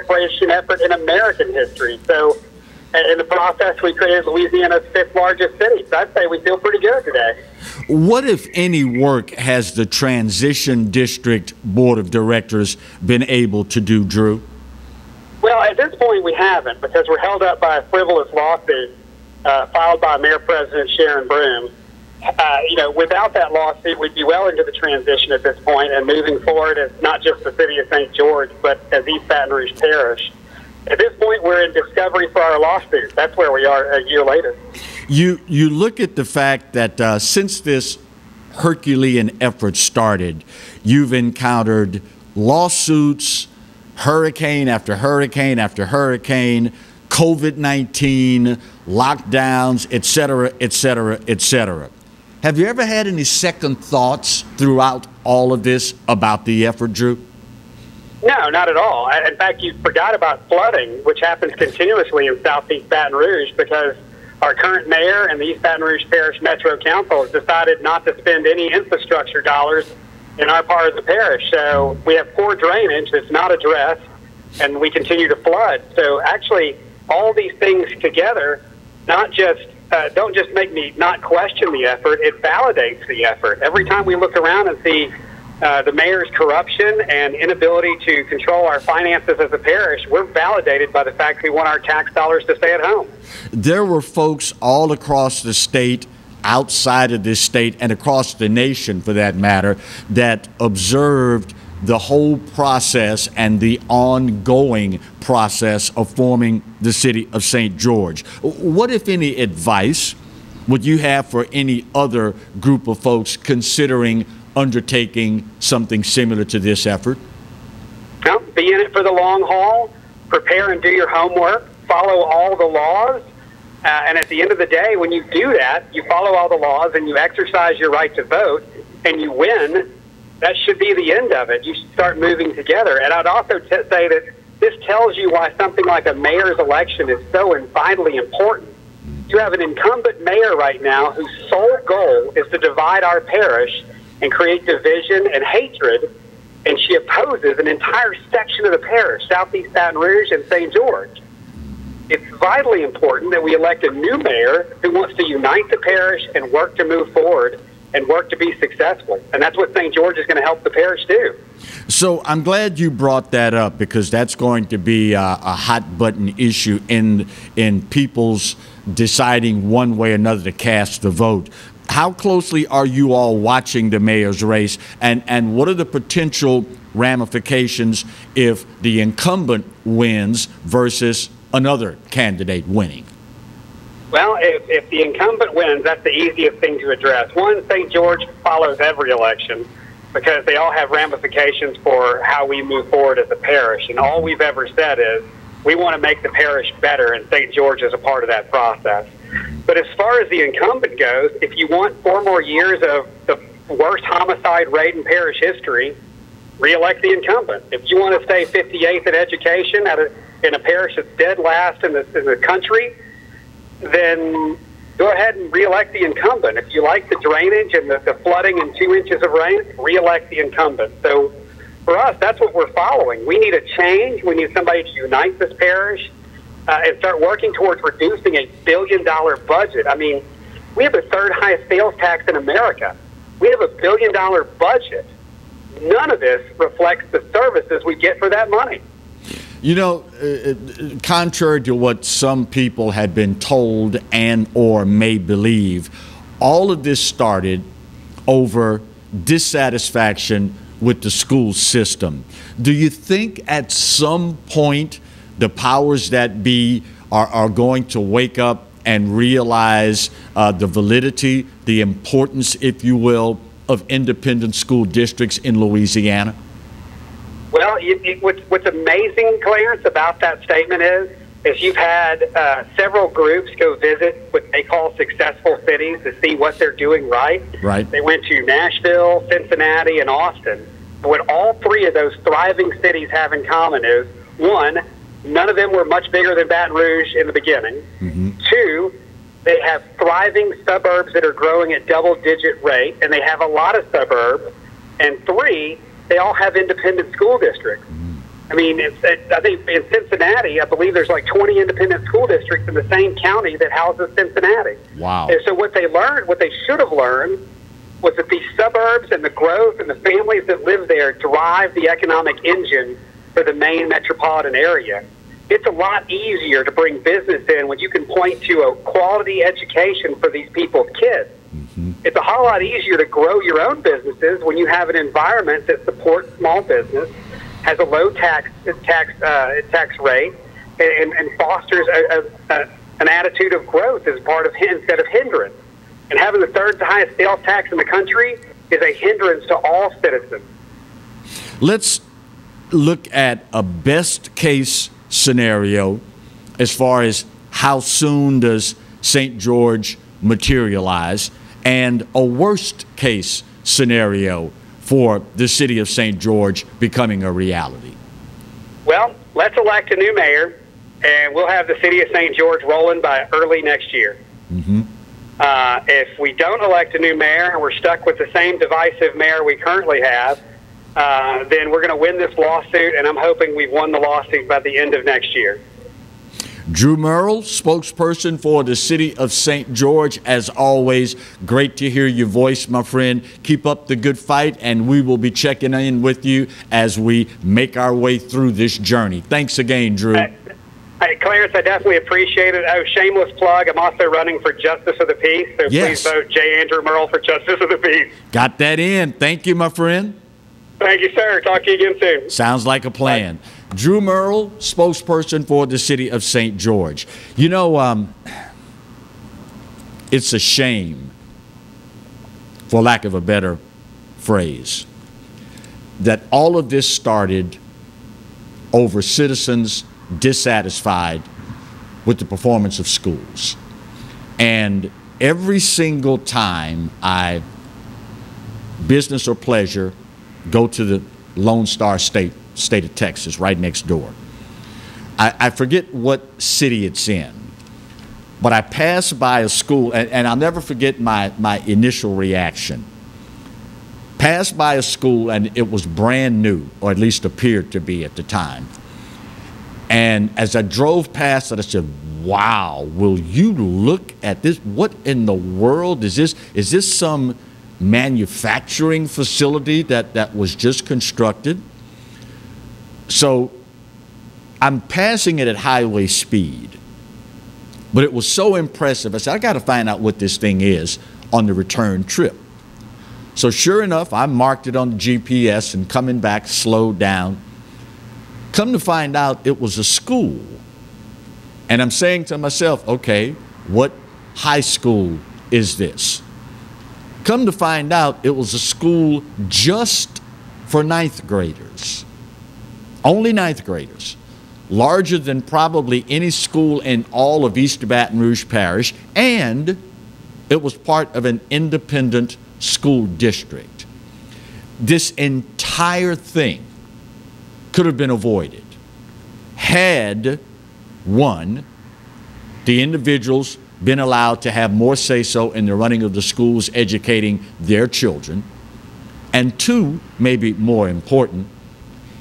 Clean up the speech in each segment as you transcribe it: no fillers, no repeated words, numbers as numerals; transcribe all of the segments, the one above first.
separation effort in American history. So in the process, we created Louisiana's 5th largest city. So I'd say we feel pretty good today. What, if any, work has the Transition District Board of Directors been able to do, Drew? Well, at this point, we haven't, because we're held up by a frivolous lawsuit filed by Mayor President Sharon Broome. Without that lawsuit, we'd be well into the transition at this point and moving forward as not just the city of St. George, but as East Baton Rouge Parish. At this point, we're in discovery for our lawsuit. That's where we are a year later. You look at the fact that since this Herculean effort started, you've encountered lawsuits, hurricane after hurricane after hurricane, COVID-19, lockdowns, et cetera, et cetera, et cetera. Have you ever had any second thoughts throughout all of this about the effort, Drew? No, not at all. In fact, you forgot about flooding, which happens continuously in southeast Baton Rouge because our current mayor and the East Baton Rouge Parish Metro Council has decided not to spend any infrastructure dollars in our part of the parish. So we have poor drainage that's not addressed, and we continue to flood. So actually, all these things together don't just make me not question the effort, it validates the effort. Every time we look around and see the mayor's corruption and inability to control our finances as a parish, we're validated by the fact we want our tax dollars to stay at home. There were folks all across the state, outside of this state, and across the nation for that matter, that observed the whole process and the ongoing process of forming the city of St. George. What, if any, advice would you have for any other group of folks considering undertaking something similar to this effort? Well, be in it for the long haul, prepare and do your homework, follow all the laws, and at the end of the day, when you do that, you follow all the laws and you exercise your right to vote and you win, that should be the end of it. You should start moving together. And I'd also say that this tells you why something like a mayor's election is so vitally important. You have an incumbent mayor right now whose sole goal is to divide our parish and create division and hatred, and she opposes an entire section of the parish, southeast Baton Rouge and St. George. It's vitally important that we elect a new mayor who wants to unite the parish and work to move forward and work to be successful. And that's what St. George is going to help the parish do. So I'm glad you brought that up, because that's going to be a hot button issue in people's deciding one way or another to cast the vote. How closely are you all watching the mayor's race, and what are the potential ramifications if the incumbent wins versus another candidate winning? Well, if the incumbent wins, that's the easiest thing to address. One, St. George follows every election because they all have ramifications for how we move forward as a parish. And all we've ever said is we want to make the parish better, and St. George is a part of that process. But as far as the incumbent goes, if you want 4 more years of the worst homicide rate in parish history, re-elect the incumbent. If you want to stay 58th in education in a parish that's dead last in the country, then go ahead and re-elect the incumbent. If you like the drainage and the flooding and 2 inches of rain, re-elect the incumbent. So for us, that's what we're following. We need a change. We need somebody to unite this parish and start working towards reducing a $1 billion budget. I mean, we have the 3rd highest sales tax in America. We have a $1 billion budget. None of this reflects the services we get for that money. You know, contrary to what some people had been told and or may believe, all of this started over dissatisfaction with the school system. Do you think at some point the powers that be are going to wake up and realize the validity, the importance, if you will, of independent school districts in Louisiana? Well, what's amazing, Clarence, about that statement is you've had several groups go visit what they call successful cities to see what they're doing right. Right. They went to Nashville, Cincinnati, and Austin. And what all 3 of those thriving cities have in common is, 1, none of them were much bigger than Baton Rouge in the beginning. Mm-hmm. 2, they have thriving suburbs that are growing at double-digit rate, and they have a lot of suburbs. And 3, they all have independent school districts. I mean, I think in Cincinnati, I believe there's like 20 independent school districts in the same county that houses Cincinnati. Wow. And so what they learned, what they should have learned, was that these suburbs and the growth and the families that live there drive the economic engine for the main metropolitan area. It's a lot easier to bring business in when you can point to a quality education for these people's kids. Mm-hmm. It's a whole lot easier to grow your own businesses when you have an environment that supports small business, has a low tax rate, and fosters an attitude of growth as part of instead of hindrance. And having the third highest sales tax in the country is a hindrance to all citizens. Let's look at a best case scenario as far as how soon does St. George materialize, and a worst case scenario for the city of St. George becoming a reality. Well, let's elect a new mayor, and we'll have the city of St. George rolling by early next year. Mm-hmm. If we don't elect a new mayor and we're stuck with the same divisive mayor we currently have, then we're going to win this lawsuit, and I'm hoping we've won the lawsuit by the end of next year. Drew Merle, spokesperson for the city of St. George, as always, great to hear your voice, my friend. Keep up the good fight, and we will be checking in with you as we make our way through this journey. Thanks again, Drew. Hey, Clarence, I definitely appreciate it. Oh, shameless plug, I'm also running for Justice of the Peace, so yes. Please vote J. Andrew Merle for Justice of the Peace. Got that in. Thank you, my friend. Thank you, sir. Talk to you again soon. Sounds like a plan. Bye. Drew Merle, spokesperson for the city of St. George. You know, it's a shame, for lack of a better phrase, that all of this started over citizens dissatisfied with the performance of schools. And every single time I, business or pleasure, go to the Lone Star State of Texas, right next door. I forget what city it's in, but I passed by a school, and I'll never forget my initial reaction. Passed by a school, and it was brand new, or at least appeared to be at the time. And as I drove past it, I said, wow, will you look at this? What in the world is this? Is this some manufacturing facility that was just constructed? So I'm passing it at highway speed, but it was so impressive. I said, I got to find out what this thing is on the return trip. So sure enough, I marked it on the GPS, and coming back, slowed down. Come to find out, it was a school. And I'm saying to myself, okay, what high school is this? Come to find out, it was a school just for ninth graders. Only ninth graders. Larger than probably any school in all of East Baton Rouge Parish, and it was part of an independent school district. This entire thing could have been avoided had, one, the individuals been allowed to have more say-so in the running of the schools, educating their children, and two, maybe more important,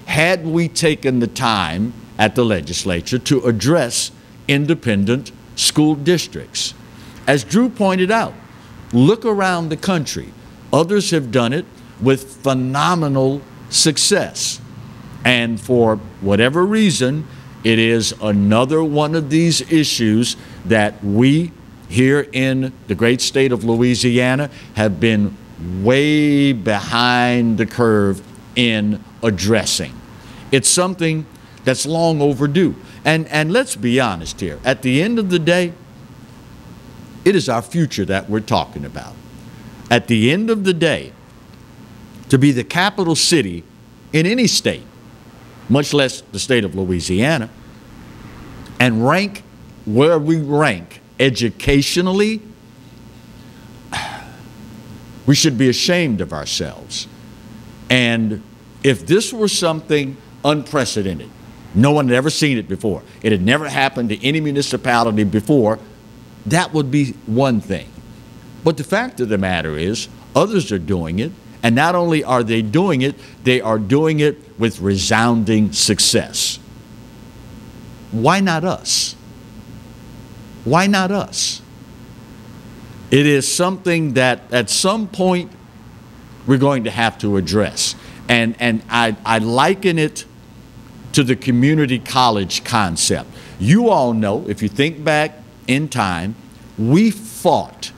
had we taken the time at the legislature to address independent school districts. As Drew pointed out, look around the country. Others have done it with phenomenal success. And for whatever reason, it is another one of these issues that we here in the great state of Louisiana have been way behind the curve in addressing. It's something that's long overdue. And let's be honest here. At the end of the day, it is our future that we're talking about. At the end of the day, to be the capital city in any state, much less the state of Louisiana, and rank where we rank educationally, we should be ashamed of ourselves. And if this were something unprecedented, no one had ever seen it before, it had never happened to any municipality before, that would be one thing. But the fact of the matter is, others are doing it, And not only are they doing it with resounding success. Why not us? Why not us? It is something that at some point we're going to have to address. And I liken it to the community college concept. You all know, if you think back in time, we fought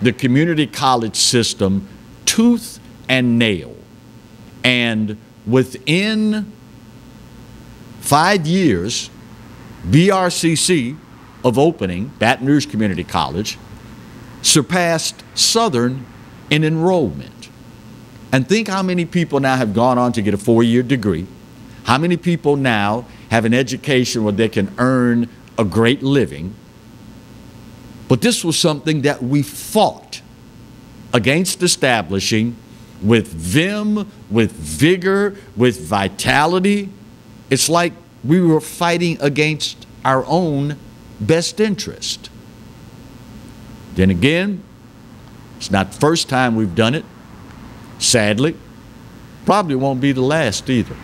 the community college system tooth and nail. And within 5 years, BRCC of opening, Baton Rouge Community College, surpassed Southern in enrollment. And think how many people now have gone on to get a 4-year degree. How many people now have an education where they can earn a great living. But this was something that we fought against establishing with vim, with vigor, with vitality. It's like we were fighting against our own best interest. Then again, it's not the first time we've done it. Sadly, probably won't be the last either.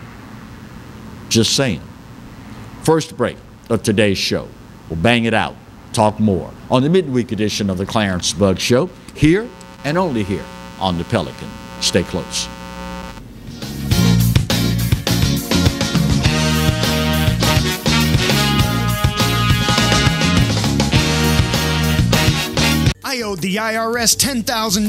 Just saying. First break of today's show. We'll bang it out, talk more on the midweek edition of the Clarence Bug Show, here and only here on the Pelican. Stay close. I owed the IRS $10,000.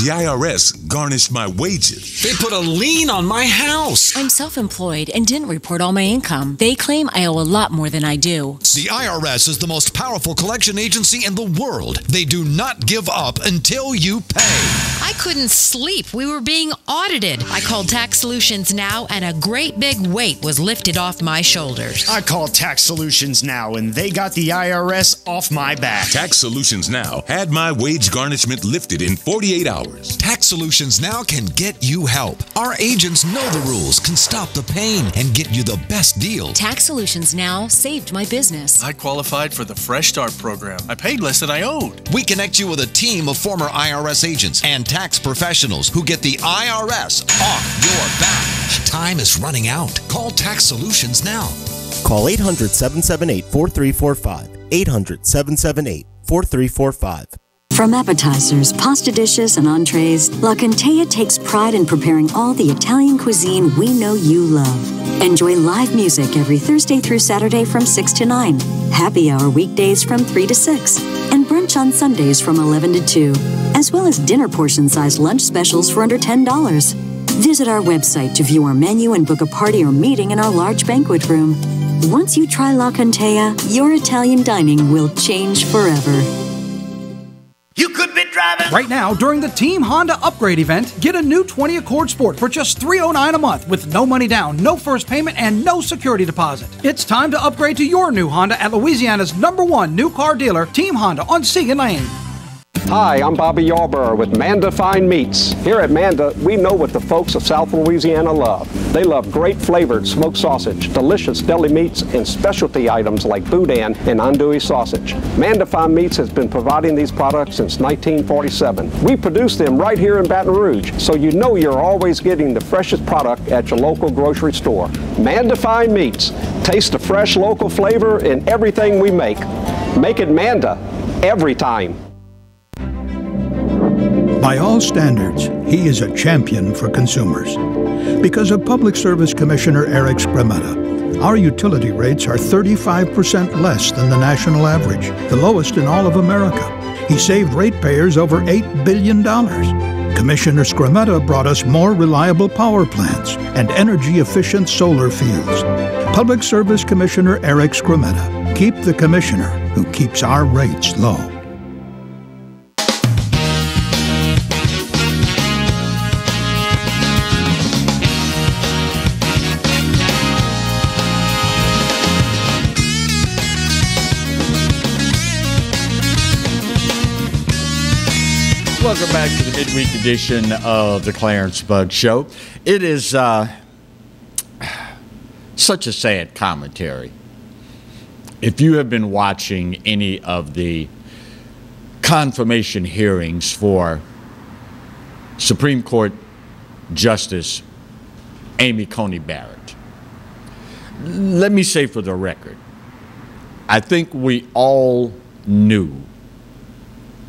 The IRS garnished my wages. They put a lien on my house. I'm self-employed and didn't report all my income. They claim I owe a lot more than I do. The IRS is the most powerful collection agency in the world. They do not give up until you pay. I couldn't sleep. We were being audited. I called Tax Solutions Now, and a great big weight was lifted off my shoulders. I called Tax Solutions Now, and they got the IRS off my back. Tax Solutions Now had my wage garnishment lifted in 48 hours. Tax Solutions Now can get you help. Our agents know the rules, can stop the pain, and get you the best deal. Tax Solutions Now saved my business. I qualified for the Fresh Start program. I paid less than I owed. We connect you with a team of former IRS agents and tax professionals who get the IRS off your back. Time is running out. Call Tax Solutions now. Call 800-778-4345. 800-778-4345. From appetizers, pasta dishes, and entrees, La Contea takes pride in preparing all the Italian cuisine we know you love. Enjoy live music every Thursday through Saturday from 6 to 9, happy hour weekdays from 3 to 6, and brunch on Sundays from 11 to 2, as well as dinner portion-sized lunch specials for under $10. Visit our website to view our menu and book a party or meeting in our large banquet room. Once you try La Contea, your Italian dining will change forever. You could be driving. Right now, during the Team Honda Upgrade event, get a new 20 Accord Sport for just $309 a month with no money down, no first payment, and no security deposit. It's time to upgrade to your new Honda at Louisiana's #1 new car dealer, Team Honda on Siegen Lane. Hi, I'm Bobby Yarborough with Mandafine Meats. Here at Manda, we know what the folks of South Louisiana love. They love great flavored smoked sausage, delicious deli meats, and specialty items like boudin and andouille sausage. Mandafine Meats has been providing these products since 1947. We produce them right here in Baton Rouge, so you know you're always getting the freshest product at your local grocery store. Mandafine Meats. Taste the fresh local flavor in everything we make. Make it Manda every time. By all standards, he is a champion for consumers. Because of Public Service Commissioner Eric Scrametta, our utility rates are 35% less than the national average, the lowest in all of America. He saved ratepayers over $8 billion. Commissioner Scrametta brought us more reliable power plants and energy-efficient solar fields. Public Service Commissioner Eric Scrametta. Keep the commissioner who keeps our rates low. Welcome back to the midweek edition of the Clarence Bug Show. It is such a sad commentary. If you have been watching any of the confirmation hearings for Supreme Court Justice Amy Coney Barrett. Let me say for the record, I think we all knew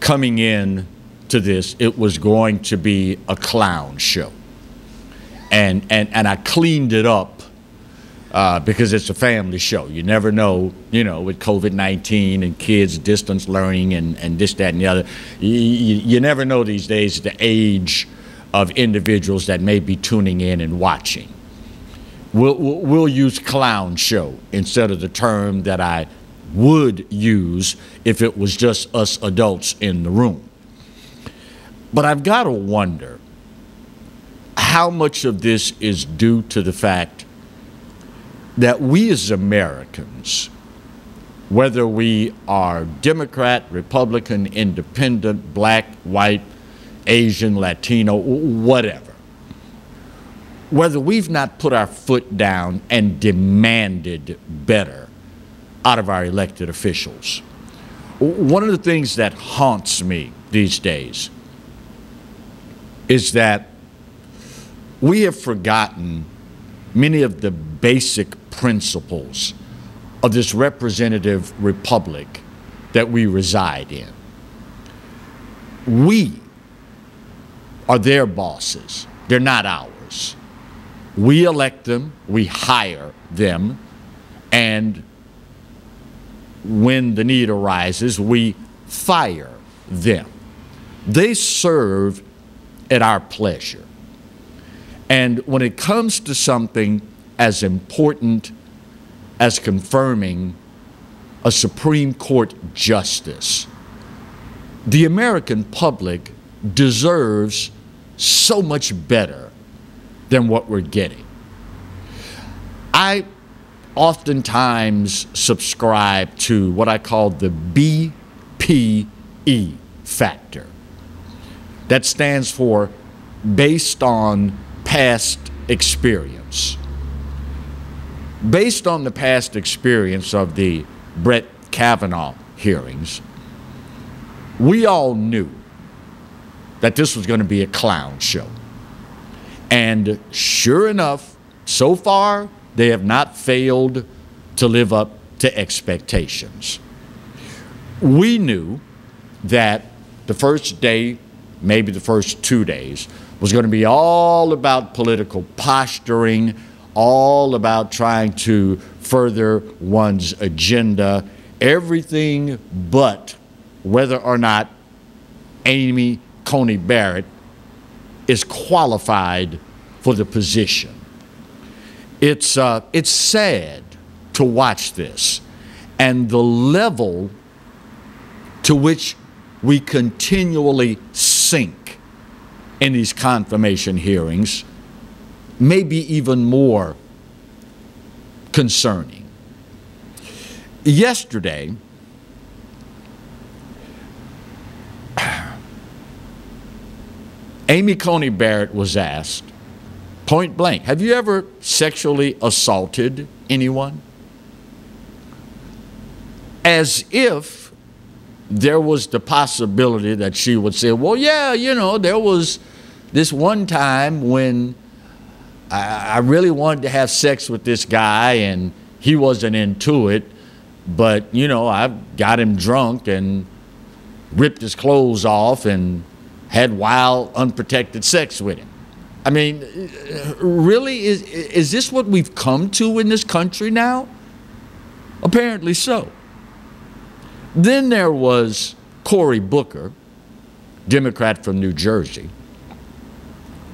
coming in to this it was going to be a clown show. And I cleaned it up because it's a family show. You never know, with COVID-19 and kids distance learning and this, that, and the other. You never know these days the age of individuals that may be tuning in and watching. We'll use clown show instead of the term that I would use if it was just us adults in the room. But I've got to wonder how much of this is due to the fact that we as Americans, whether we are Democrat, Republican, Independent, Black, White, Asian, Latino, whatever, whether we've not put our foot down and demanded better out of our elected officials. One of the things that haunts me these days is that we have forgotten many of the basic principles of this representative republic that we reside in. We are their bosses. They're not ours. We elect them, we hire them, and when the need arises, we fire them. They serve at our pleasure. And when it comes to something as important as confirming a Supreme Court justice, the American public deserves so much better than what we're getting. I oftentimes subscribe to what I call the BPE factor. That stands for based on past experience. Based on the past experience of the Brett Kavanaugh hearings, we all knew that this was going to be a clown show. And sure enough, so far, they have not failed to live up to expectations. We knew that the first day, maybe the first 2 days, was going to be all about political posturing, all about trying to further one's agenda, everything but whether or not Amy Coney Barrett is qualified for the position. It's sad to watch this, and the level to which we continually sink in these confirmation hearings may be even more concerning. Yesterday, Amy Coney Barrett was asked, point blank, have you ever sexually assaulted anyone? As if there was the possibility that she would say, well, yeah, there was this one time when I really wanted to have sex with this guy and he wasn't into it, but, I got him drunk and ripped his clothes off and had wild, unprotected sex with him. I mean, really, is this what we've come to in this country now? Apparently so. Then there was Cory Booker, Democrat from New Jersey,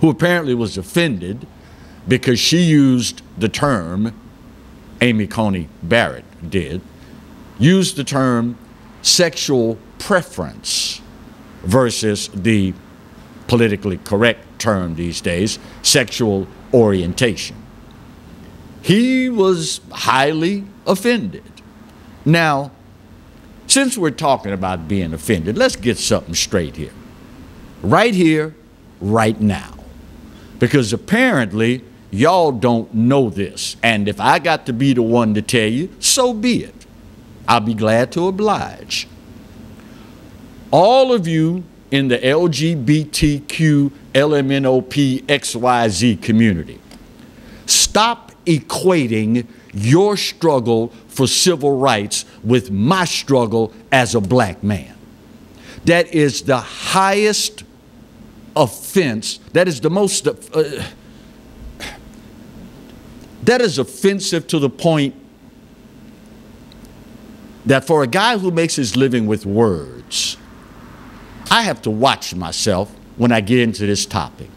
who apparently was offended because she used the term, Amy Coney Barrett did, used the term sexual preference versus the politically correct term these days, sexual orientation. He was highly offended. Now, since we're talking about being offended, let's get something straight here. Right here, right now. Because apparently, y'all don't know this. And if I got to be the one to tell you, so be it. I'll be glad to oblige. All of you in the LGBTQ LMNOP XYZ community. Stop equating your struggle for civil rights with my struggle as a black man. That is the highest offense. That is the most, that is offensive to the point that for a guy who makes his living with words, I have to watch myself when I get into this topic.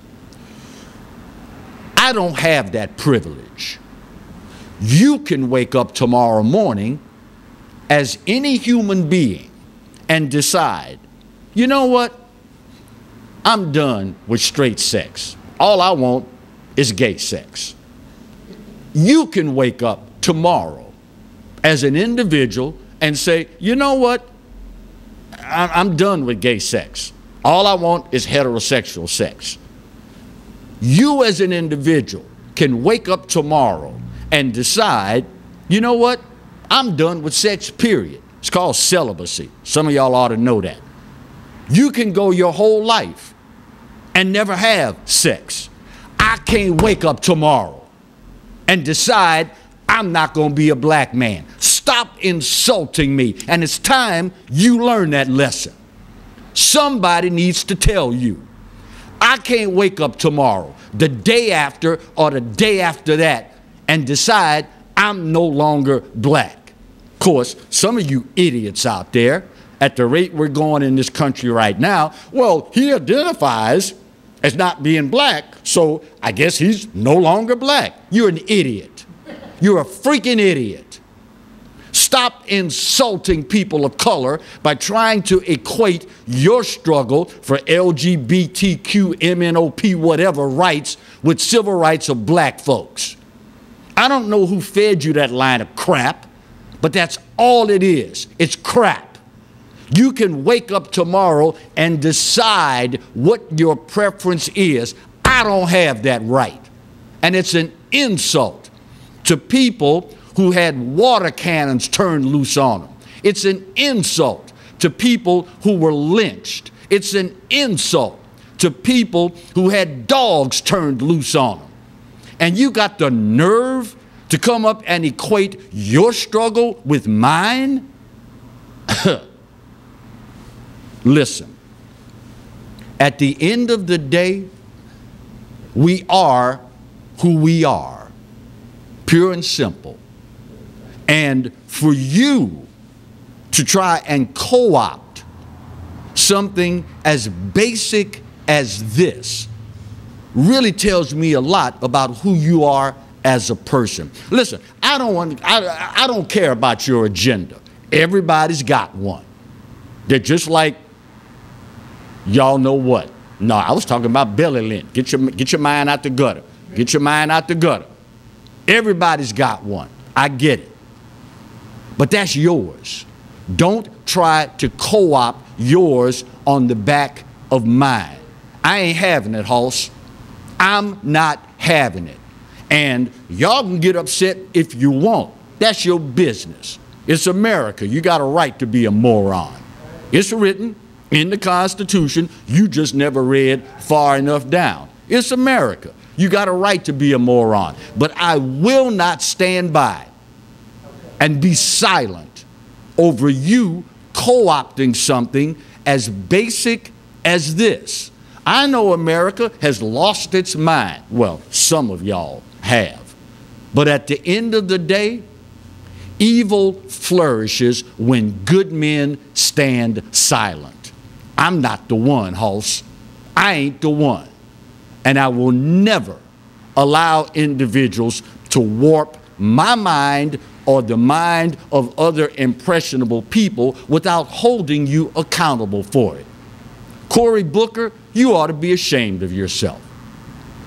I don't have that privilege. You can wake up tomorrow morning as any human being and decide, you know what? I'm done with straight sex. All I want is gay sex. You can wake up tomorrow as an individual and say, you know what? I'm done with gay sex. All I want is heterosexual sex. You as an individual can wake up tomorrow and decide, you know what? I'm done with sex, period. It's called celibacy. Some of y'all ought to know that. You can go your whole life and never have sex. I can't wake up tomorrow and decide I'm not going to be a black man. Stop insulting me. And it's time you learn that lesson. Somebody needs to tell you. I can't wake up tomorrow, the day after or the day after that, and decide I'm no longer black. Of course, some of you idiots out there, at the rate we're going in this country right now, well, he identifies as not being black, so I guess he's no longer black. You're an idiot. You're a freaking idiot. Stop insulting people of color by trying to equate your struggle for LGBTQ, MNOP, whatever rights with civil rights of black folks. I don't know who fed you that line of crap, but that's all it is. It's crap. You can wake up tomorrow and decide what your preference is. I don't have that right. And it's an insult to people who had water cannons turned loose on them. It's an insult to people who were lynched. It's an insult to people who had dogs turned loose on them. And you got the nerve to come up and equate your struggle with mine? Listen, at the end of the day, we are who we are, pure and simple. And for you to try and co-opt something as basic as this really tells me a lot about who you are as a person. Listen, I don't care about your agenda. Everybody's got one. They're just like, y'all know what? No, I was talking about belly lint. Get your mind out the gutter. Get your mind out the gutter. Everybody's got one. I get it. But that's yours. Don't try to co-opt yours on the back of mine. I ain't having it, Hoss. I'm not having it. And y'all can get upset if you want. That's your business. It's America. You got a right to be a moron. It's written in the Constitution. You just never read far enough down. It's America. You got a right to be a moron. But I will not stand by and be silent over you co-opting something as basic as this. I know America has lost its mind. Well, some of y'all have. But at the end of the day, evil flourishes when good men stand silent. I'm not the one, Hoss. I ain't the one. And I will never allow individuals to warp my mind or the mind of other impressionable people without holding you accountable for it. Cory Booker, you ought to be ashamed of yourself.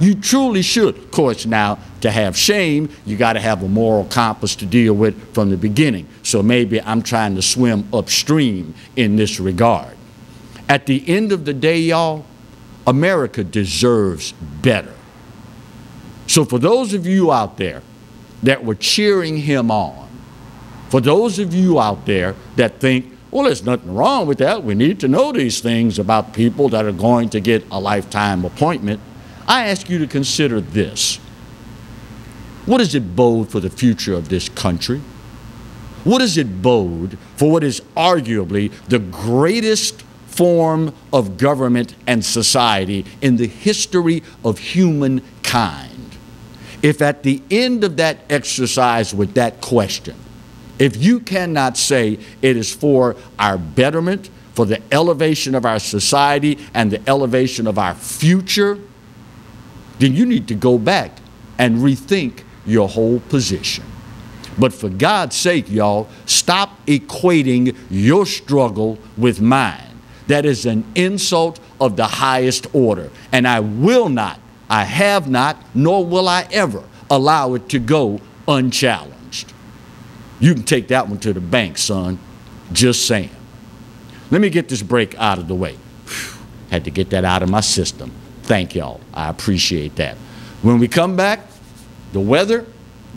You truly should. Of course, now, to have shame, you got to have a moral compass to deal with from the beginning. So maybe I'm trying to swim upstream in this regard. At the end of the day, y'all, America deserves better. So for those of you out there that were cheering him on, for those of you out there that think, Well, there's nothing wrong with that. We need to know these things about people that are going to get a lifetime appointment. I ask you to consider this. What does it bode for the future of this country? What does it bode for what is arguably the greatest form of government and society in the history of humankind? If at the end of that exercise with that question, if you cannot say it is for our betterment, for the elevation of our society and the elevation of our future, then you need to go back and rethink your whole position. But for God's sake, y'all, stop equating your struggle with mine. That is an insult of the highest order. And I will not, I have not, nor will I ever allow it to go unchallenged. You can take that one to the bank, son. Just saying. Let me get this break out of the way. Had to get that out of my system. Thank y'all. I appreciate that. When we come back, the weather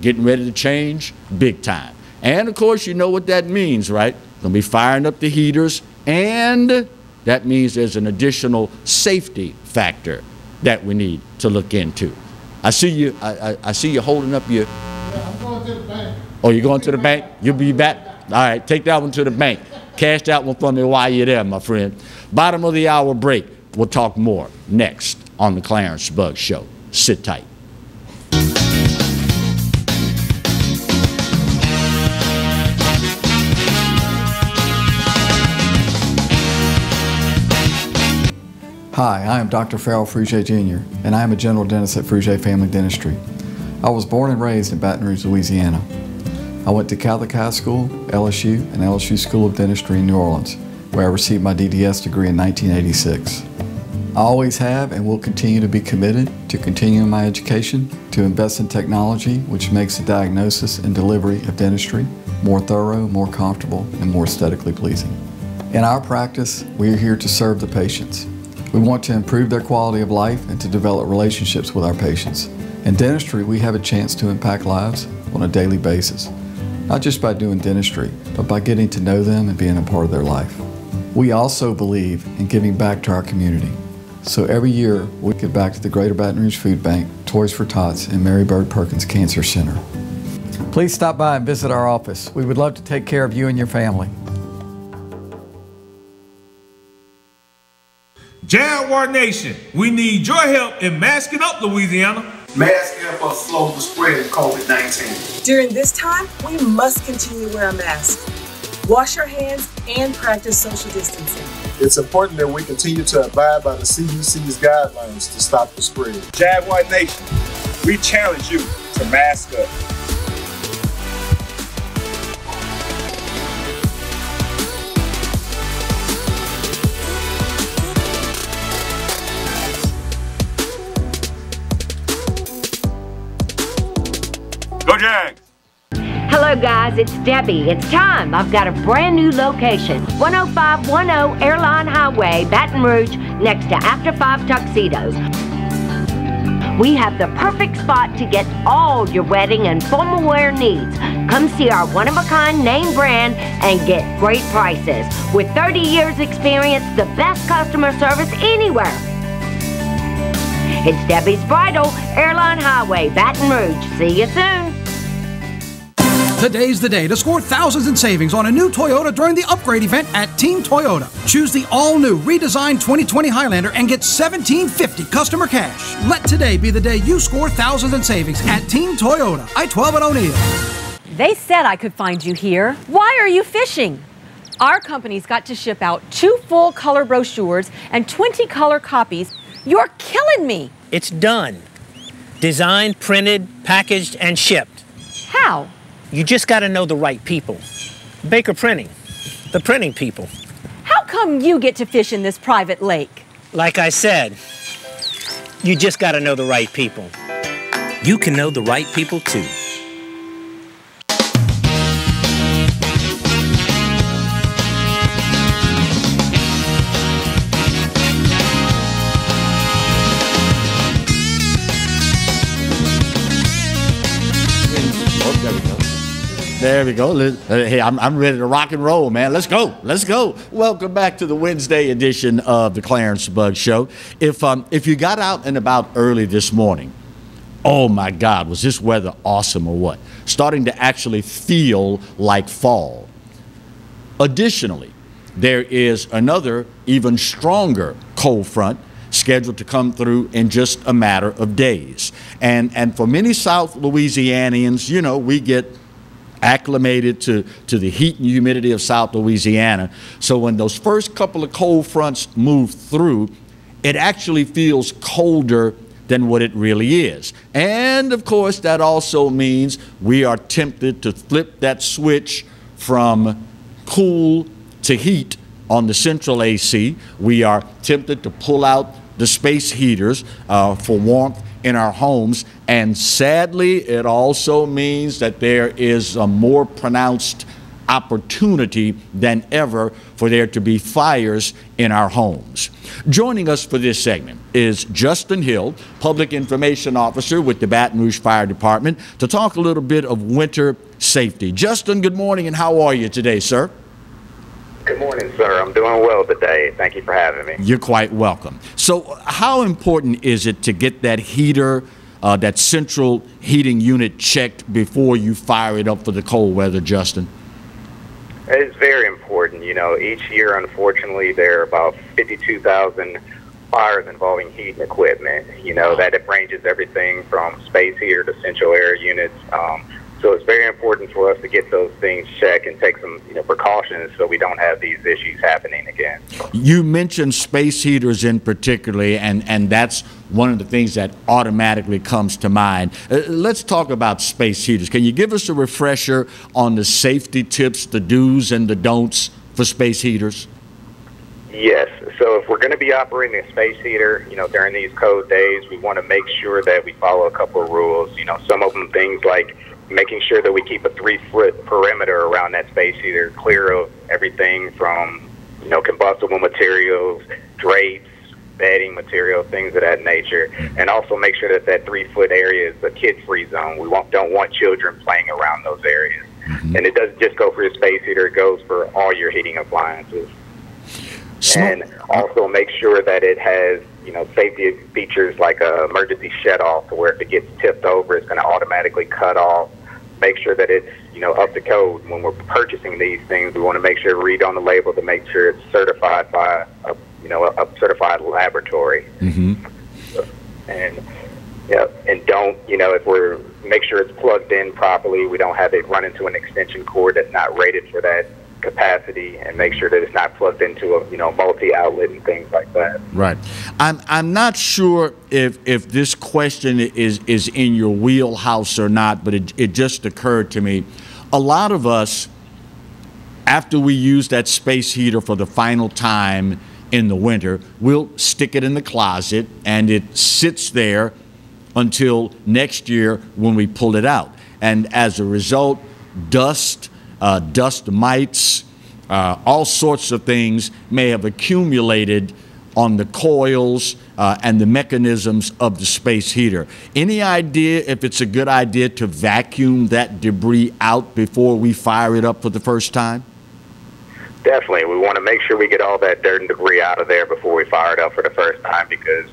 getting ready to change big time. And of course, you know what that means, right? Gonna be firing up the heaters, and that means there's an additional safety factor that we need to look into. I see you. I see you holding up your. Yeah, I'm going to the bank. Oh, you're going to the bank? You'll be back. All right, take that one to the bank. Cash that one for me while you're there, my friend. Bottom of the hour break. We'll talk more next on the Clarence Bugg Show. Sit tight. Hi, I am Dr. Farrell Rouge Jr., and I am a general dentist at Rouge Family Dentistry. I was born and raised in Baton Rouge, Louisiana. I went to Catholic High School, LSU, and LSU School of Dentistry in New Orleans, where I received my DDS degree in 1986. I always have and will continue to be committed to continuing my education, to invest in technology which makes the diagnosis and delivery of dentistry more thorough, more comfortable, and more aesthetically pleasing. In our practice, we are here to serve the patients. We want to improve their quality of life and to develop relationships with our patients. In dentistry, we have a chance to impact lives on a daily basis, not just by doing dentistry, but by getting to know them and being a part of their life. We also believe in giving back to our community. So every year, we give back to the Greater Baton Rouge Food Bank, Toys for Tots, and Mary Bird Perkins Cancer Center. Please stop by and visit our office. We would love to take care of you and your family. Jaguar Nation, we need your help in masking up Louisiana. Masks help us slow the spread of COVID-19. During this time, we must continue to wear a mask, wash our hands, and practice social distancing. It's important that we continue to abide by the CDC's guidelines to stop the spread. Jaguar Nation, we challenge you to mask up. Go Jags! Hello guys, it's Debbie. It's time. I've got a brand new location. 10510 Airline Highway, Baton Rouge, next to After 5 Tuxedos. We have the perfect spot to get all your wedding and formal wear needs. Come see our one-of-a-kind name brand and get great prices. With 30 years experience, the best customer service anywhere. It's Debbie's Bridal, Airline Highway, Baton Rouge. See you soon. Today's the day to score thousands in savings on a new Toyota during the upgrade event at Team Toyota. Choose the all-new redesigned 2020 Highlander and get $1,750 customer cash. Let today be the day you score thousands in savings at Team Toyota. I-12 at O'Neill. They said I could find you here. Why are you fishing? Our company's got to ship out 2 full color brochures and 20 color copies. You're killing me. It's done. Designed, printed, packaged, and shipped. How? You just got to know the right people. Baker Printing, the printing people. How come you get to fish in this private lake? Like I said, you just got to know the right people. You can know the right people too. There we go. Hey, I'm ready to rock and roll, man. Let's go. Let's go. Welcome back to the Wednesday edition of the Clarence Bug Show. If you got out and about early this morning, oh my God, was this weather awesome or what? Starting to actually feel like fall. Additionally, there is another even stronger cold front scheduled to come through in just a matter of days. And for many South Louisianians, you know, we get acclimated to the heat and humidity of South Louisiana. So when those first couple of cold fronts move through, it actually feels colder than what it really is. And of course, that also means we are tempted to flip that switch from cool to heat on the central AC. We are tempted to pull out the space heaters for warmth in our homes. And sadly, it also means that there is a more pronounced opportunity than ever for there to be fires in our homes. Joining us for this segment is Justin Hill, Public Information Officer with the Baton Rouge Fire Department, to talk a little bit of winter safety. Justin, good morning, and how are you today, sir? Good morning, sir. I'm doing well today. Thank you for having me. You're quite welcome. So how important is it to get that heater, that central heating unit checked before you fire it up for the cold weather, Justin? It's very important. You know, each year, unfortunately, there are about 52,000 fires involving heating equipment. You know, that it ranges everything from space heater to central air units. So it's very important for us to get those things checked and take some, precautions so we don't have these issues happening again. You mentioned space heaters in particular, and that's one of the things that automatically comes to mind. Let's talk about space heaters. Can you give us a refresher on the safety tips, the do's and the don'ts for space heaters? Yes. So if we're going to be operating a space heater, during these cold days, we want to make sure that we follow a couple of rules. Some of them things like making sure that we keep a 3-foot perimeter around that space heater, clear of everything from, combustible materials, drapes, bedding material, things of that nature. And also make sure that that 3-foot area is a kid-free zone. We don't want children playing around those areas. And it doesn't just go for your space heater, it goes for all your heating appliances. And also make sure that it has, safety features like a emergency shut-off, to where if it gets tipped over, it's going to automatically cut off. Make sure that it's, up to code. When we're purchasing these things, we want to make sure to read on the label to make sure it's certified by a certified laboratory. And don't, if we're, make sure it's plugged in properly. We don't have it run into an extension cord that's not rated for that capacity, and make sure that it's not plugged into a multi-outlet and things like that. Right. I'm not sure if this question is in your wheelhouse or not, but it just occurred to me. A lot of us, after we use that space heater for the final time in the winter, we'll stick it in the closet and it sits there until next year when we pull it out. And as a result, dust mites, all sorts of things may have accumulated on the coils and the mechanisms of the space heater. Any idea if it's a good idea to vacuum that debris out before we fire it up for the first time? Definitely. We want to make sure we get all that dirt and debris out of there before we fire it up for the first time, because,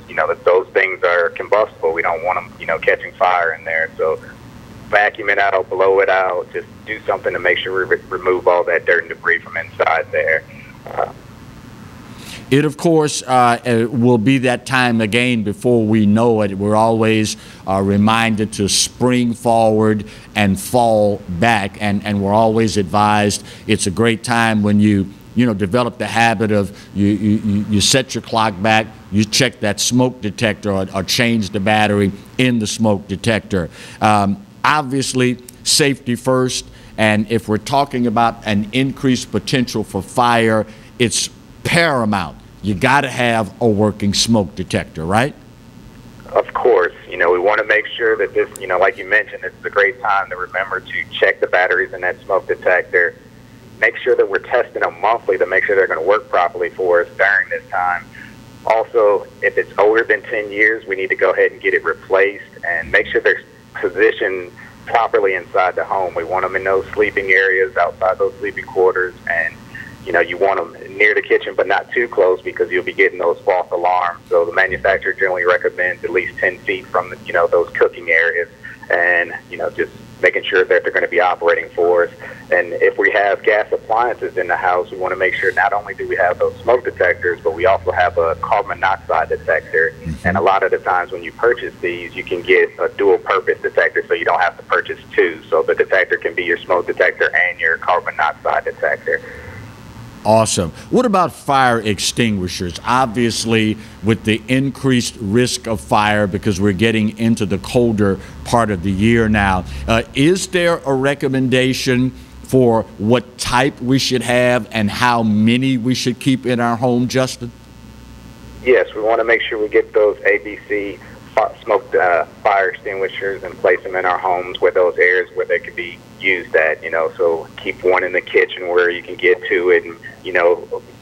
those things are combustible. We don't want them, catching fire in there. So vacuum it out, blow it out, just do something to make sure we remove all that dirt and debris from inside there. It, of course, will be that time again before we know it. We're always reminded to spring forward and fall back, and we're always advised it's a great time when you develop the habit of you set your clock back, you check that smoke detector or change the battery in the smoke detector. Obviously, safety first, and if we're talking about an increased potential for fire, it's paramount. You got to have a working smoke detector, right? Of course. We want to make sure that this, like you mentioned, this is a great time to remember to check the batteries in that smoke detector. Make sure that we're testing them monthly to make sure they're going to work properly for us during this time. Also, if it's older than 10 years, we need to go ahead and get it replaced and make sure they're positioned properly inside the home. We want them in those sleeping areas, outside those sleeping quarters, and you want them near the kitchen, but not too close because you'll be getting those false alarms. So the manufacturer generally recommends at least 10 feet from those cooking areas, and just making sure that they're going to be operating for us. And if we have gas appliances in the house, we want to make sure not only do we have those smoke detectors, but we also have a carbon monoxide detector. And a lot of the times when you purchase these, you can get a dual purpose detector, so you don't have to purchase two. So the detector can be your smoke detector and your carbon monoxide detector. Awesome. What about fire extinguishers? Obviously, with the increased risk of fire, because we're getting into the colder part of the year now, is there a recommendation for what type we should have and how many we should keep in our home, Justin? Yes, we want to make sure we get those ABC smoke fire extinguishers and place them in our homes where those areas where they can be used at, so keep one in the kitchen where you can get to it, and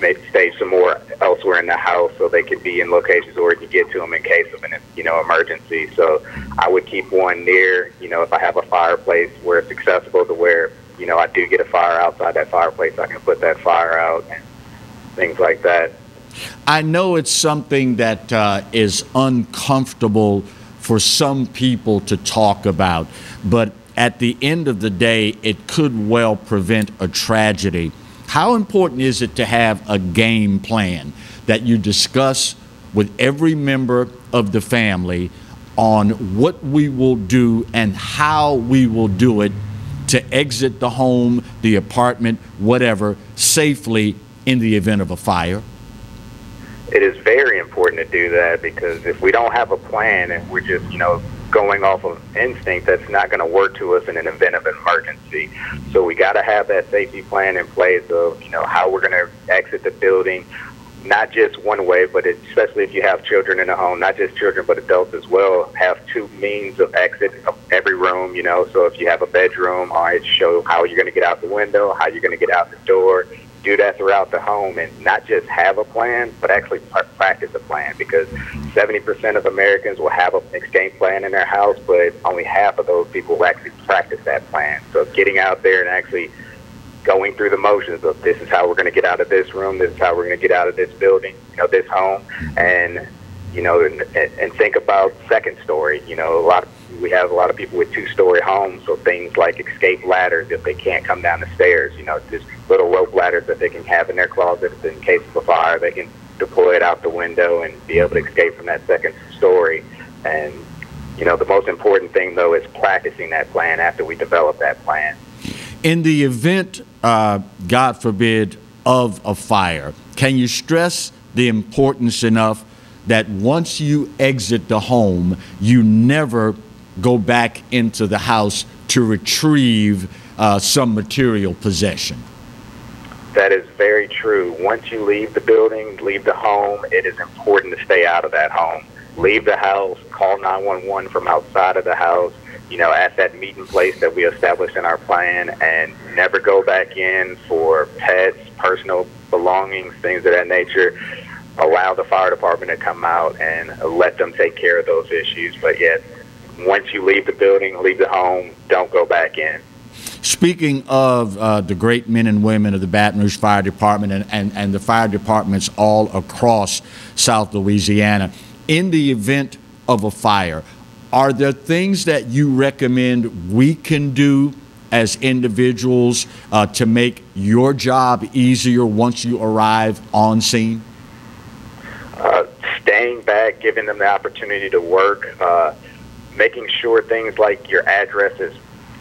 maybe save some more elsewhere in the house so they could be in locations where you can get to them in case of an emergency. So I would keep one near, if I have a fireplace where it's accessible to where I do get a fire outside that fireplace, I can put that fire out and things like that. I know it's something that is uncomfortable for some people to talk about, but at the end of the day, it could well prevent a tragedy. How important is it to have a game plan that you discuss with every member of the family on what we will do and how we will do it to exit the home, the apartment, whatever, safely in the event of a fire? It is very important to do that, because if we don't have a plan and we're just, going off of instinct, that's not going to work to us in an event of an emergency. So we got to have that safety plan in place of, how we're going to exit the building, not just one way, but especially if you have children in the home, not just children, but adults as well, have two means of exit of every room, So if you have a bedroom, all right, show how you're going to get out the window, how you're going to get out the door. Do that throughout the home, and not just have a plan, but actually practice a plan, because 70% of Americans will have an escape plan in their house, but only half of those people will actually practice that plan. So getting out there and actually going through the motions of this is how we're going to get out of this room, this is how we're going to get out of this building, this home, and and think about second story. We have a lot of people with two-story homes, so things like escape ladders if they can't come down the stairs, just little rope ladders that they can have in their closet in case of a fire. They can deploy it out the window and be able to escape from that second story. And, the most important thing, though, is practicing that plan after we develop that plan. In the event, God forbid, of a fire, can you stress the importance enough that once you exit the home, you never go back into the house to retrieve some material possession? That is very true. Once you leave the building, leave the home, it is important to stay out of that home. Leave the house, call 911 from outside of the house, at that meeting place that we established in our plan, and never go back in for pets, personal belongings, things of that nature. Allow the fire department to come out and let them take care of those issues. But yes, once you leave the building, leave the home, don't go back in. Speaking of the great men and women of the Baton Rouge Fire Department and the fire departments all across South Louisiana, in the event of a fire, are there things that you recommend we can do as individuals to make your job easier once you arrive on scene? Staying back, giving them the opportunity to work, making sure things like your address is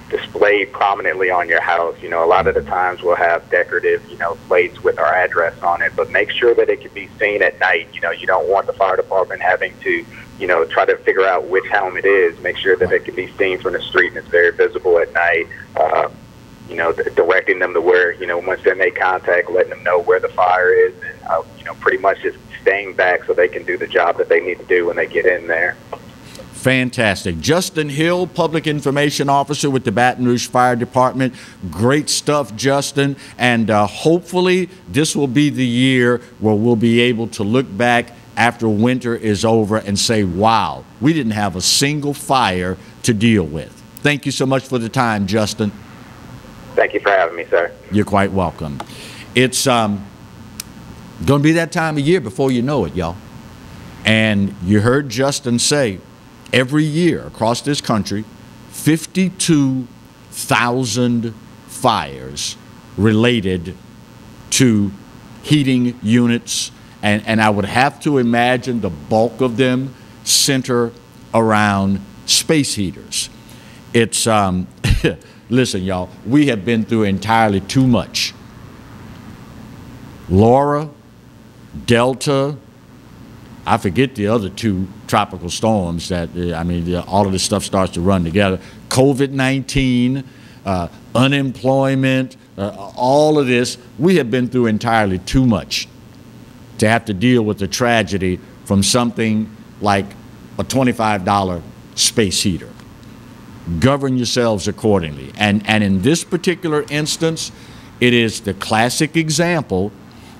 displayed prominently on your house. A lot of the times we'll have decorative, plates with our address on it, but make sure that it can be seen at night. You don't want the fire department having to, try to figure out which home it is. Make sure that it can be seen from the street and it's very visible at night. Directing them to where, once they make contact, letting them know where the fire is, and, pretty much just staying back so they can do the job that they need to do when they get in there. Fantastic. Justin Hill, Public Information Officer with the Baton Rouge Fire Department. Great stuff, Justin. And hopefully this will be the year where we'll be able to look back after winter is over and say, wow, we didn't have a single fire to deal with. Thank you so much for the time, Justin. Thank you for having me, sir. You're quite welcome. It's going to be that time of year before you know it, y'all. And you heard Justin say, every year across this country, 52,000 fires related to heating units, and I would have to imagine the bulk of them center around space heaters. It's, listen, y'all, we have been through entirely too much. Laura, Delta, I forget the other two tropical storms that, all of this stuff starts to run together. COVID-19, unemployment, all of this, we have been through entirely too much to have to deal with the tragedy from something like a $25 space heater. Govern yourselves accordingly. And in this particular instance, it is the classic example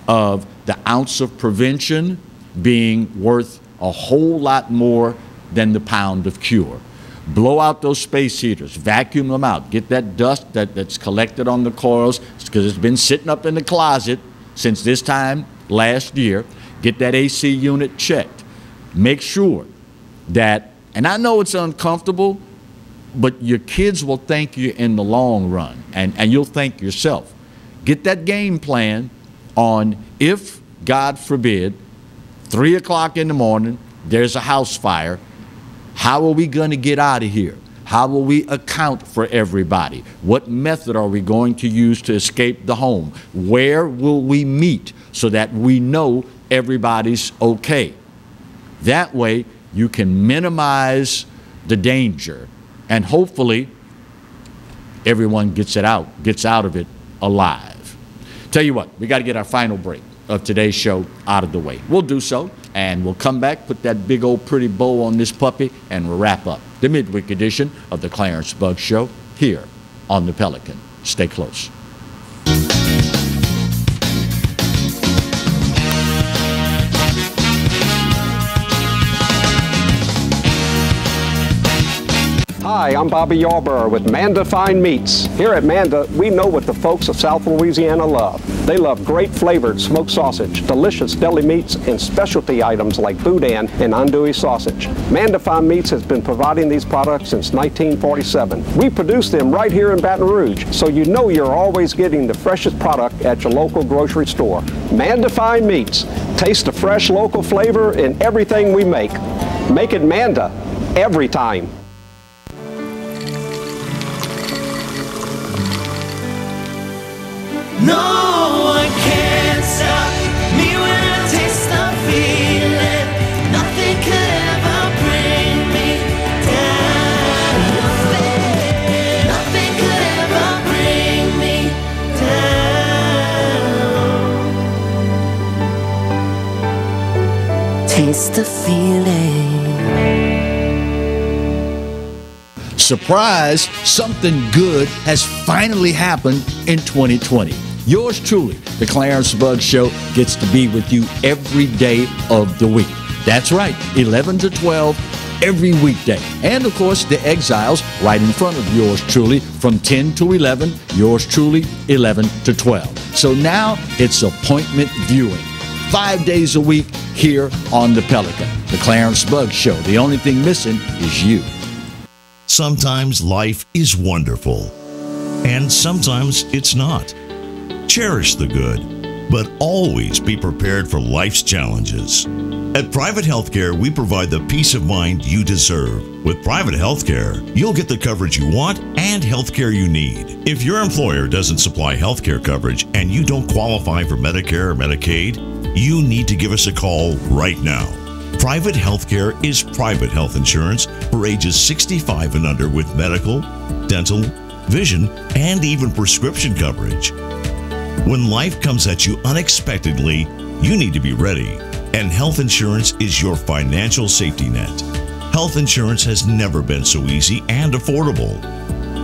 of the ounce of prevention being worth a whole lot more than the pound of cure. Blow out those space heaters, vacuum them out, get that dust that's collected on the coils because it's been sitting up in the closet since this time last year. Get that AC unit checked. Make sure that, and I know it's uncomfortable, but your kids will thank you in the long run, and you'll thank yourself. Get that game plan on if, God forbid, 3 o'clock in the morning, there's a house fire. How are we going to get out of here? How will we account for everybody? What method are we going to use to escape the home? Where will we meet so that we know everybody's okay? That way, you can minimize the danger, and hopefully, everyone gets out of it alive. Tell you what, we got to get our final break of today's show out of the way. We'll do so, and we'll come back, put that big old pretty bow on this puppy, and we'll wrap up the midweek edition of the Clarence Bugg Show here on the Pelican. Stay close. Hi, I'm Bobby Yarborough with Mandafine Meats. Here at Manda, we know what the folks of South Louisiana love. They love great flavored smoked sausage, delicious deli meats, and specialty items like boudin and andouille sausage. Mandafine Meats has been providing these products since 1947. We produce them right here in Baton Rouge, so you know you're always getting the freshest product at your local grocery store. Mandafine Meats. Taste the fresh local flavor in everything we make. Make it Manda every time. No one can stop me when I taste the feeling. Nothing could ever bring me down. Nothing could ever bring me down. Taste the feeling. Surprise, something good has finally happened in 2020. Yours truly, the Clarence Bugg Show, gets to be with you every day of the week. That's right, 11 to 12 every weekday. And of course, the Exiles right in front of yours truly from 10 to 11, yours truly 11 to 12. So now it's appointment viewing. 5 days a week here on the Pelican. The Clarence Bugg Show. The only thing missing is you. Sometimes life is wonderful, and sometimes it's not. Cherish the good, but always be prepared for life's challenges. At Private Healthcare, we provide the peace of mind you deserve. With Private Healthcare, you'll get the coverage you want and healthcare you need. If your employer doesn't supply healthcare coverage and you don't qualify for Medicare or Medicaid, you need to give us a call right now. Private Healthcare is private health insurance for ages 65 and under with medical, dental, vision, and even prescription coverage. When life comes at you unexpectedly, you need to be ready, and health insurance is your financial safety net. Health insurance has never been so easy and affordable.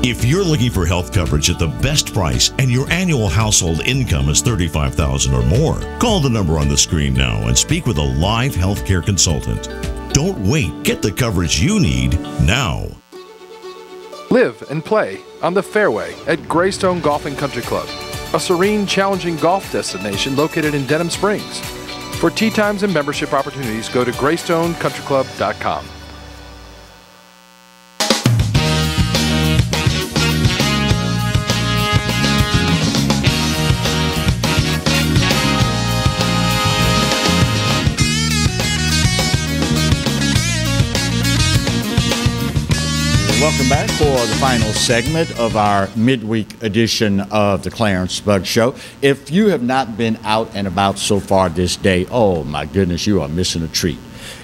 If you're looking for health coverage at the best price and your annual household income is $35,000 or more, call the number on the screen now and speak with a live healthcare consultant. Don't wait. Get the coverage you need now. Live and play on the fairway at Greystone Golf and Country Club, a serene, challenging golf destination located in Denham Springs. For tee times and membership opportunities, go to greystonecountryclub.com. Welcome back for the final segment of our midweek edition of the Clarence Bug Show. If you have not been out and about so far this day, oh my goodness, you are missing a treat.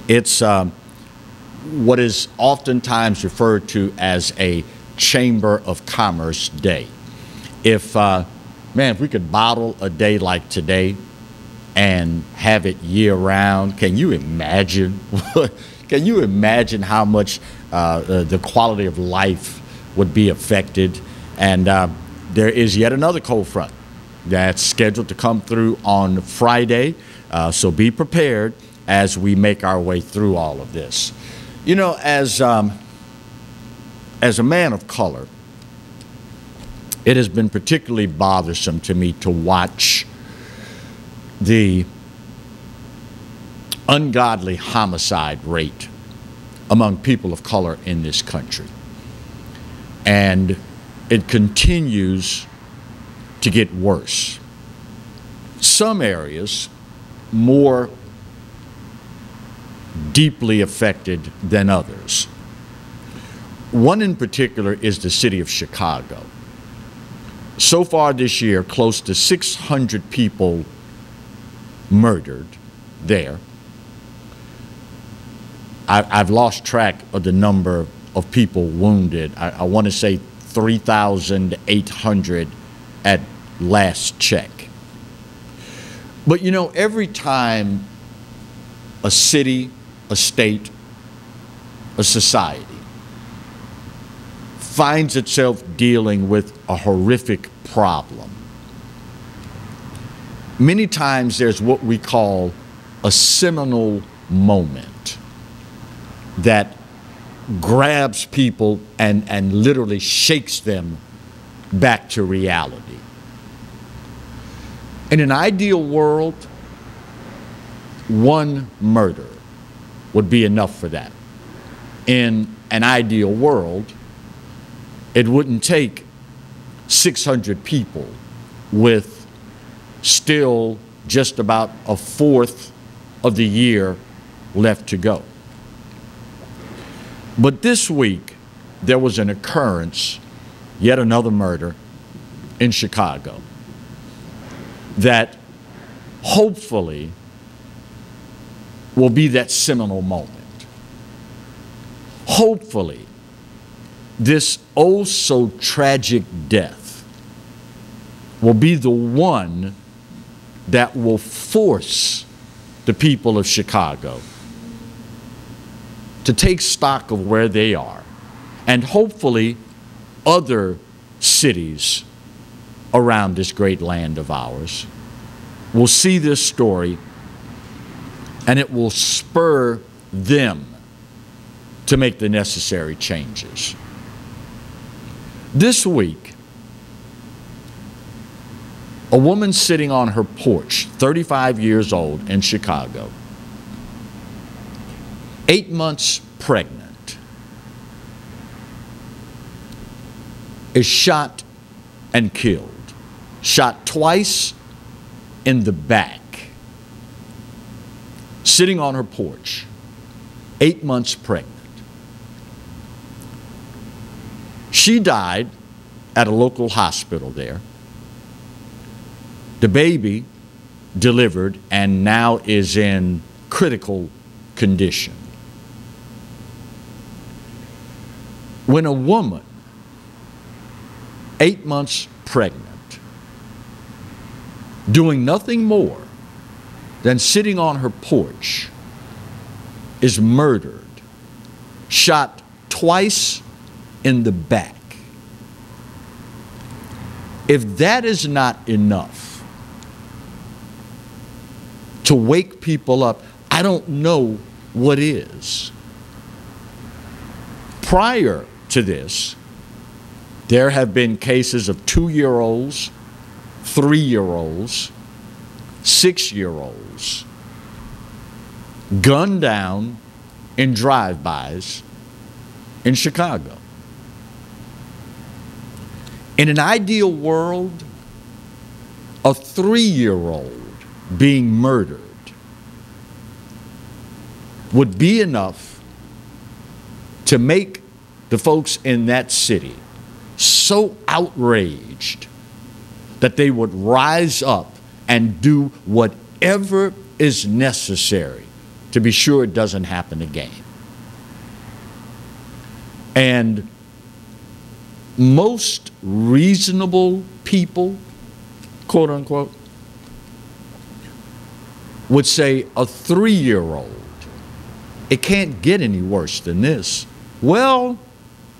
It's what is oftentimes referred to as a Chamber of Commerce Day. If we could bottle a day like today and have it year round, can you imagine? Can you imagine how much the quality of life would be affected? And there is yet another cold front that's scheduled to come through on Friday. So be prepared as we make our way through all of this. You know, as a man of color, it has been particularly bothersome to me to watch the ungodly homicide rate among people of color in this country. And it continues to get worse. Some areas more deeply affected than others. One in particular is the city of Chicago. So far this year, close to 600 people murdered there. I've lost track of the number of people wounded. I want to say 3,800 at last check. But you know, every time a city, a state, a society finds itself dealing with a horrific problem, many times there's what we call a seminal moment that grabs people and literally shakes them back to reality. In an ideal world, one murder would be enough for that. In an ideal world, it wouldn't take 600 people with still just about a fourth of the year left to go. But this week, there was an occurrence, yet another murder in Chicago, that hopefully will be that seminal moment. Hopefully, this oh so tragic death will be the one that will force the people of Chicago to take stock of where they are, and hopefully other cities around this great land of ours will see this story and it will spur them to make the necessary changes. This week, a woman sitting on her porch, 35 years old, in Chicago, 8 months pregnant, is shot and killed. Shot twice in the back, sitting on her porch, 8 months pregnant. She died at a local hospital there. The baby delivered and now is in critical condition. When a woman, 8 months pregnant, doing nothing more than sitting on her porch, is murdered, shot twice in the back, if that is not enough to wake people up, I don't know what is. Prior to this, There have been cases of 2-year-olds, 3-year-olds, 6-year-olds gunned down in drive-bys in Chicago. In an ideal world, a 3-year-old being murdered would be enough to make the folks in that city so outraged that they would rise up and do whatever is necessary to be sure it doesn't happen again. And most reasonable people, quote unquote, would say a 3-year-old, it can't get any worse than this. Well,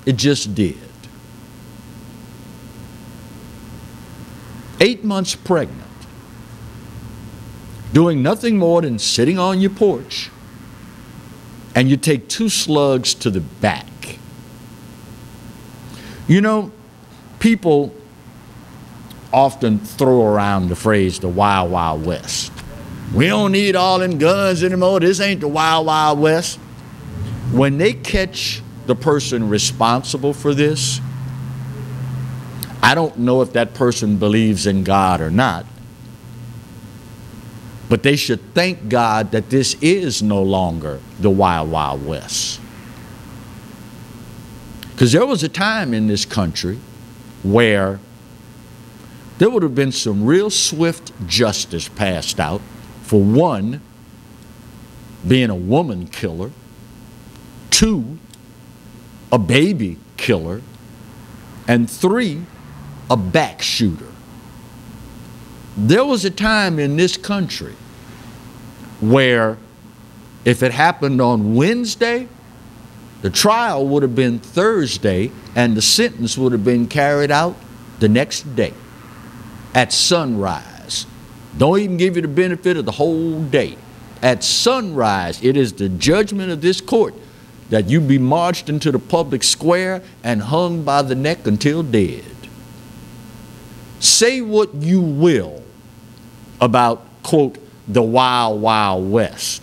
it just did. 8 months pregnant, doing nothing more than sitting on your porch, and you take 2 slugs to the back. You know, people often throw around the phrase the Wild Wild West. We don't need all them guns anymore. This ain't the Wild Wild West. When they catch the person responsible for this, I don't know if that person believes in God or not, but they should thank God that this is no longer the Wild Wild West. Because there was a time in this country where there would have been some real swift justice passed out for 1, being a woman killer, 2, a baby killer, and 3, a back shooter. There was a time in this country where if it happened on Wednesday, the trial would have been Thursday and the sentence would have been carried out the next day at sunrise. Don't even give you the benefit of the whole day. At sunrise, it is the judgment of this court that you be marched into the public square and hung by the neck until dead. Say what you will about, quote, the Wild Wild West.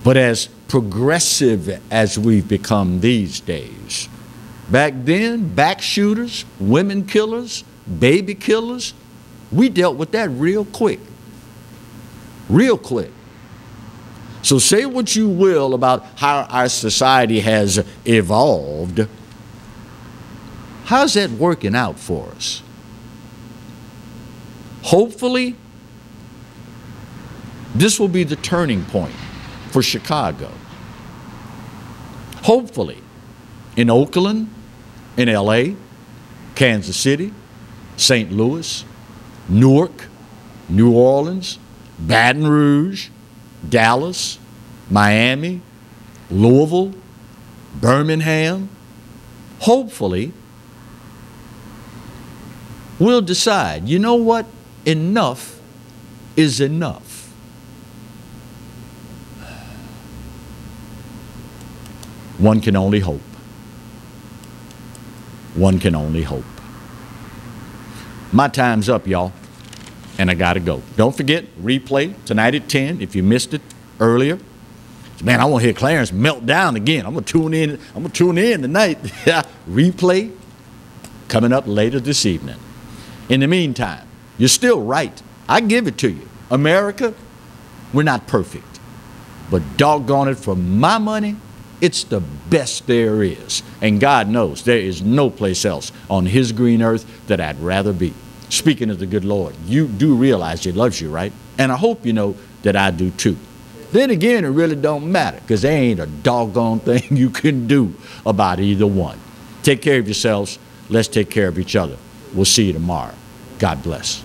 But as progressive as we've become these days, back then, back shooters, women killers, baby killers, we dealt with that real quick. Real quick. So say what you will about how our society has evolved. How's that working out for us? Hopefully, this will be the turning point for Chicago. Hopefully, in Oakland, in LA, Kansas City, St. Louis, Newark, New Orleans, Baton Rouge, Dallas, Miami, Louisville, Birmingham, hopefully, we'll decide, you know what? Enough is enough. One can only hope. One can only hope. My time's up, y'all, and I gotta go. Don't forget, replay tonight at 10 if you missed it earlier. Man, I want to hear Clarence melt down again. I'm gonna tune in tonight. Replay coming up later this evening. In the meantime, you're still right. I give it to you. America, we're not perfect, but doggone it, for my money, it's the best there is. And God knows there is no place else on his green earth that I'd rather be. Speaking of the good Lord, you do realize he loves you, right? And I hope you know that I do too. Then again, it really don't matter, because there ain't a doggone thing you can do about either one. Take care of yourselves. Let's take care of each other. We'll see you tomorrow. God bless.